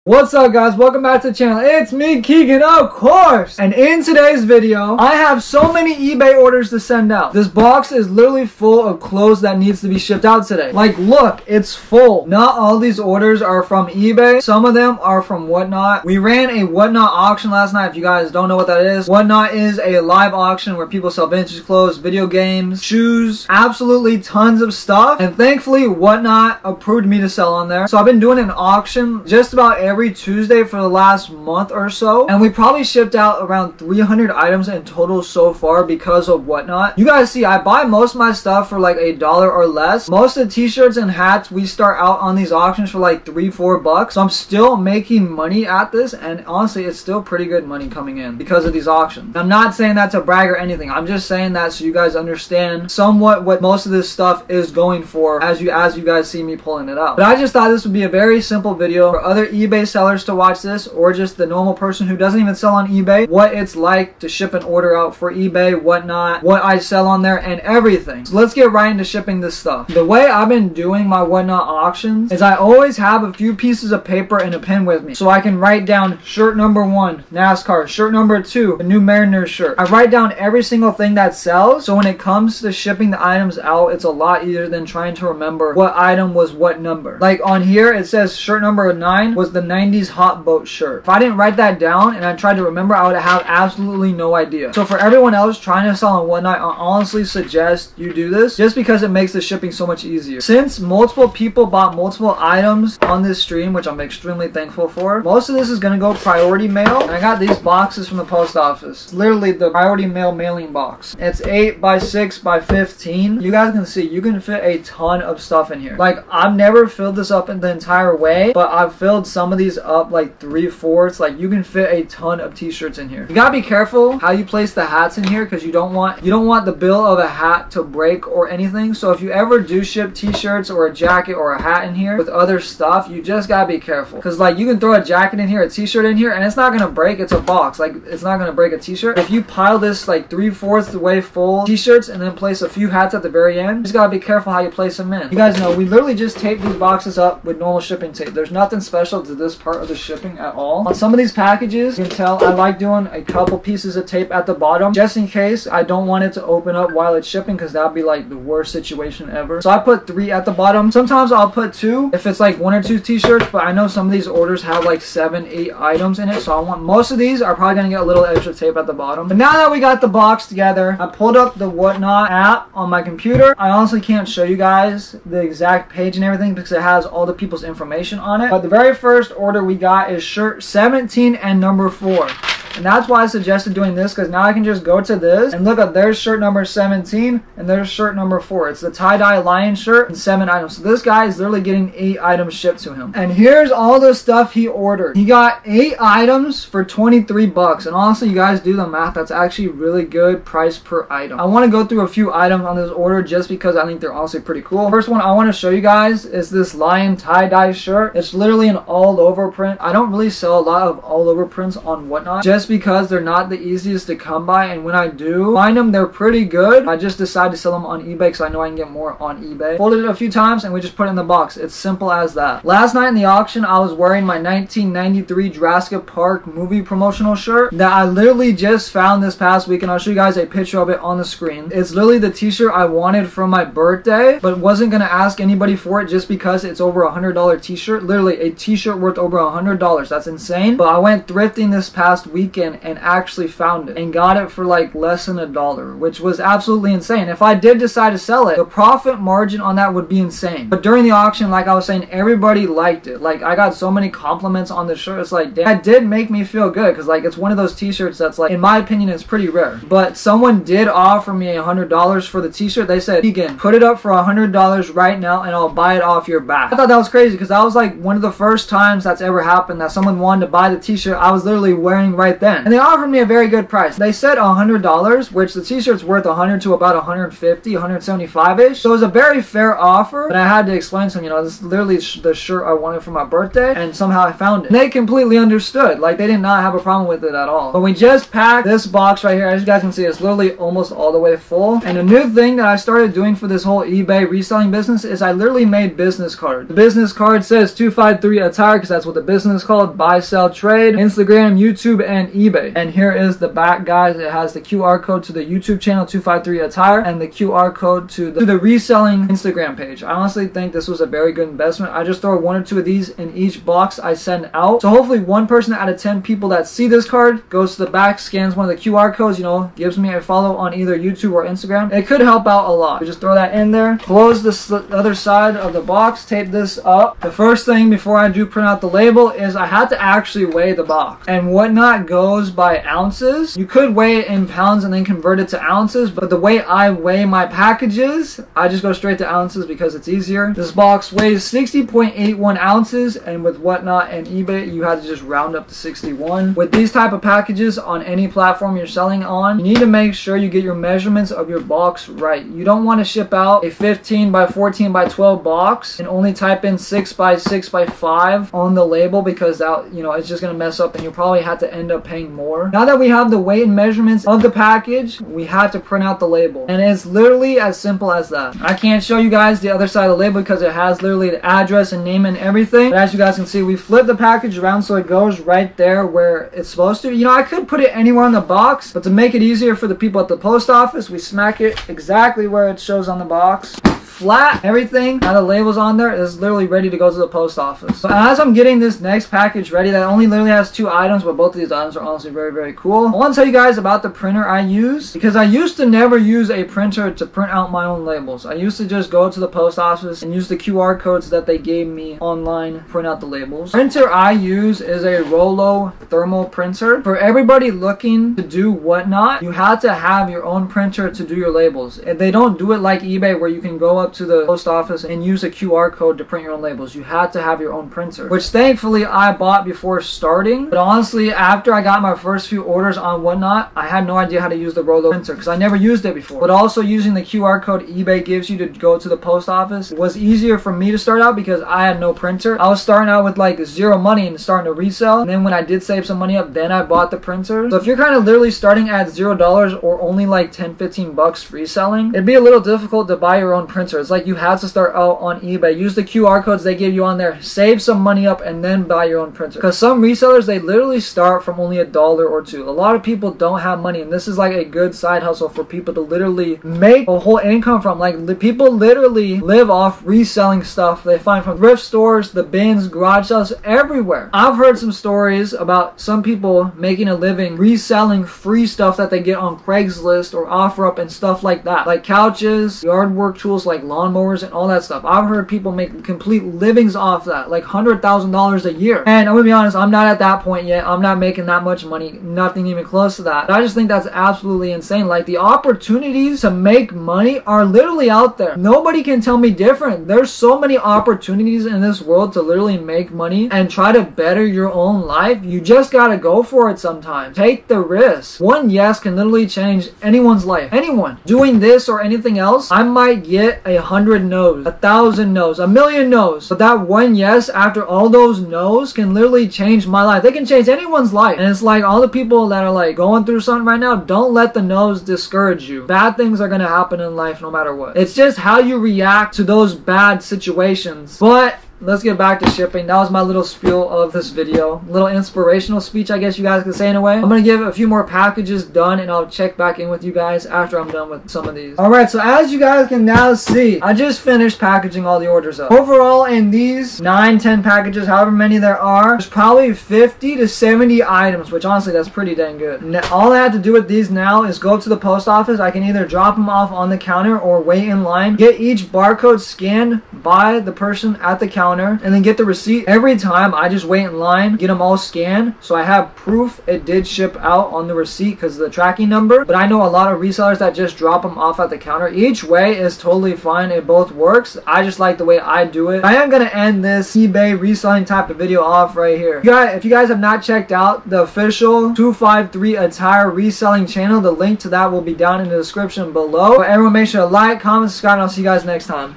What's up guys, welcome back to the channel. It's me, Kegan, of course. And in today's video, I have so many eBay orders to send out. This box is literally full of clothes that needs to be shipped out today. Like look, it's full. Not all these orders are from eBay. Some of them are from Whatnot. We ran a Whatnot auction last night. If you guys don't know what that is, Whatnot is a live auction where people sell vintage clothes, video games, shoes, absolutely tons of stuff. And thankfully Whatnot approved me to sell on there. So I've been doing an auction just about every Tuesday for the last month or so, and we probably shipped out around 300 items in total so far because of Whatnot. You guys see, I buy most of my stuff for like $1 or less. Most of the t-shirts and hats we start out on these auctions for like $3-4 bucks. So I'm still making money at this, and honestly it's still pretty good money coming in because of these auctions. I'm not saying that to brag or anything. I'm just saying that so you guys understand somewhat what most of this stuff is going for as you guys see me pulling it out. But I just thought this would be a very simple video for other eBay sellers to watch this, or just the normal person who doesn't even sell on eBay, what it's like to ship an order out for eBay, Whatnot, what I sell on there, and everything. So let's get right into shipping this stuff. The way I've been doing my Whatnot auctions is I always have a few pieces of paper and a pen with me, so I can write down shirt number 1, NASCAR, shirt number 2, the new Mariners shirt. I write down every single thing that sells, so when it comes to shipping the items out, it's a lot easier than trying to remember what item was what number. Like on here, it says shirt number 9 was the 90s hot boat shirt. If I didn't write that down and I tried to remember, I would have absolutely no idea. So for everyone else trying to sell on Whatnot, I honestly suggest you do this just because it makes the shipping so much easier. Since multiple people bought multiple items on this stream, which I'm extremely thankful for, most of this is going to go priority mail. And I got these boxes from the post office. It's literally the priority mail mailing box. It's 8 by 6 by 15. You guys can see you can fit a ton of stuff in here. Like I've never filled this up in the entire way, but I've filled some of these up like 3/4. Like you can fit a ton of t-shirts in here. You gotta be careful how you place the hats in here because you don't want the bill of a hat to break or anything. So if you ever do ship t-shirts or a jacket or a hat in here with other stuff, you just gotta be careful because like you can throw a jacket in here, a t-shirt in here, and it's not gonna break. It's a box. Like it's not gonna break a t-shirt. If you pile this like 3/4 the way full t-shirts and then place a few hats at the very end, you just gotta be careful how you place them in. You guys know we literally just tape these boxes up with normal shipping tape. There's nothing special to this part of the shipping at all. On some of these packages, you can tell I like doing a couple pieces of tape at the bottom just in case I don't want it to open up while it's shipping, because that'd be like the worst situation ever. So I put 3 at the bottom. Sometimes I'll put 2 if it's like 1 or 2 t-shirts, but I know some of these orders have like 7-8 items in it, so I want most of these are probably gonna get a little extra tape at the bottom. But now that we got the box together, I pulled up the Whatnot app on my computer. I honestly can't show you guys the exact page and everything because it has all the people's information on it, but the very first order we got is shirt 17 and number 4. And that's why I suggested doing this, because now I can just go to this and look up, there's shirt number 17 and there's shirt number 4. It's the tie-dye lion shirt and 7 items. So this guy is literally getting 8 items shipped to him. And here's all the stuff he ordered. He got 8 items for 23 bucks. And honestly, you guys do the math, that's actually really good price per item. I want to go through a few items on this order just because I think they're honestly pretty cool. First one I want to show you guys is this lion tie-dye shirt. It's literally an all-over print. I don't really sell a lot of all-over prints on Whatnot just because they're not the easiest to come by, and when I do find them, they're pretty good. I just decide to sell them on eBay because I know I can get more on eBay. Folded it a few times and we just put it in the box. It's simple as that. Last night in the auction, I was wearing my 1993 Jurassic Park movie promotional shirt that I literally just found this past week, and I'll show you guys a picture of it on the screen. It's literally the t-shirt I wanted for my birthday, but wasn't gonna ask anybody for it just because it's over $100 t-shirt. Literally a t-shirt worth over $100. That's insane. But I went thrifting this past weekend and actually found it and got it for like less than $1, which was absolutely insane. If I did decide to sell it, the profit margin on that would be insane. But during the auction, like I was saying, everybody liked it. Like I got so many compliments on the shirt. It's like, damn, that did make me feel good because like it's one of those t-shirts that's like, in my opinion, it's pretty rare. But someone did offer me $100 for the t-shirt. They said, Kegan, put it up for $100 right now and I'll buy it off your back. I thought that was crazy because that was like one of the first times that's ever happened that someone wanted to buy the t-shirt I was literally wearing right then. And they offered me a very good price. They said $100, which the t-shirt's worth 100 to about 150, 175-ish. So it was a very fair offer, but I had to explain to them, you know, this is literally the shirt I wanted for my birthday, and somehow I found it. And they completely understood. Like, they did not have a problem with it at all. But we just packed this box right here. As you guys can see, it's literally almost all the way full. And a new thing that I started doing for this whole eBay reselling business is I literally made business cards. The business card says 253 Attire because that's what the business is called. Buy, sell, trade, Instagram, YouTube, and eBay. And here is the back, guys. It has the QR code to the YouTube channel 253 Attire and the QR code to the reselling Instagram page. I honestly think this was a very good investment. I just throw 1 or 2 of these in each box I send out. So hopefully 1 person out of 10 people that see this card goes to the back, scans one of the QR codes, you know, gives me a follow on either YouTube or Instagram. It could help out a lot. We just throw that in there, close the other side of the box, tape this up. The first thing before I do print out the label is I had to actually weigh the box. And Whatnot goes by ounces. You could weigh it in pounds and then convert it to ounces, but the way I weigh my packages, I just go straight to ounces because it's easier. This box weighs 60.81 ounces, and with Whatnot and eBay, you had to just round up to 61. With these type of packages on any platform you're selling on, you need to make sure you get your measurements of your box right. You don't want to ship out a 15 by 14 by 12 box and only type in 6 by 6 by 5 on the label, because that, you know, it's just going to mess up and you'll probably have to end up paying more. Now that we have the weight and measurements of the package, we have to print out the label, and it's literally as simple as that. I can't show you guys the other side of the label because it has literally the address and name and everything, but as you guys can see, we flip the package around so it goes right there where it's supposed to. You know, I could put it anywhere on the box, but to make it easier for the people at the post office, we smack it exactly where it shows on the box. Flat, everything. Now the label's on there, is literally ready to go to the post office. So as I'm getting this next package ready, that only literally has 2 items, but both of these items are honestly very, very cool. I want to tell you guys about the printer I use, because I used to never use a printer to print out my own labels. I used to just go to the post office and use the QR codes that they gave me online, print out the labels. The printer I use is a Rollo thermal printer. For everybody looking to do Whatnot, you have to have your own printer to do your labels. And they don't do it like eBay where you can go up to the post office and use a QR code to print your own labels. You had to have your own printer, which thankfully I bought before starting. But honestly, after I got my first few orders on Whatnot, I had no idea how to use the Rollo printer because I never used it before. But also using the QR code eBay gives you to go to the post office was easier for me to start out because I had no printer. I was starting out with like 0 money and starting to resell. And then when I did save some money up, then I bought the printer. So if you're kind of literally starting at $0 or only like 10-15 bucks reselling, it'd be a little difficult to buy your own printer. It's like you have to start out on eBay, use the QR codes they give you on there, save some money up, and then buy your own printer. Because some resellers, they literally start from only $1 or $2. A lot of people don't have money, and this is like a good side hustle for people to literally make a whole income from. Like, people literally live off reselling stuff they find from thrift stores, the bins, garage sales, everywhere. I've heard some stories about some people making a living reselling free stuff that they get on Craigslist or OfferUp and stuff like that, like couches, yard work tools like lawnmowers and all that stuff. I've heard people make complete livings off that, like $100,000 a year. And I'm gonna be honest, I'm not at that point yet. I'm not making that much money, nothing even close to that. But I just think that's absolutely insane. Like, the opportunities to make money are literally out there. Nobody can tell me different. There's so many opportunities in this world to literally make money and try to better your own life. You just gotta go for it sometimes. Take the risk. One yes can literally change anyone's life. Anyone. Doing this or anything else, I might get 100 no's, 1,000 no's, 1,000,000 no's. But that one yes after all those no's can literally change my life. They can change anyone's life. And it's like all the people that are like going through something right now, don't let the no's discourage you. Bad things are gonna happen in life no matter what. It's just how you react to those bad situations. But let's get back to shipping. That was my little spiel of this video. Little inspirational speech, I guess you guys could say in a way. I'm going to give a few more packages done and I'll check back in with you guys after I'm done with some of these. Alright, so as you guys can now see, I just finished packaging all the orders up. Overall, in these 9-10 packages, however many there are, there's probably 50 to 70 items, which honestly, that's pretty dang good. Now, all I have to do with these now is go to the post office. I can either drop them off on the counter or wait in line, get each barcode scanned by the person at the counter, counter and then get the receipt. Every time I just wait in line, get them all scanned, so I have proof it did ship out on the receipt because of the tracking number. But I know a lot of resellers that just drop them off at the counter. Each way is totally fine. It both works. I just like the way I do it. I am going to end this eBay reselling type of video off right here. If you guys have not checked out the official 253 attire reselling channel, the link to that will be down in the description below. But everyone make sure to like, comment, subscribe, and I'll see you guys next time.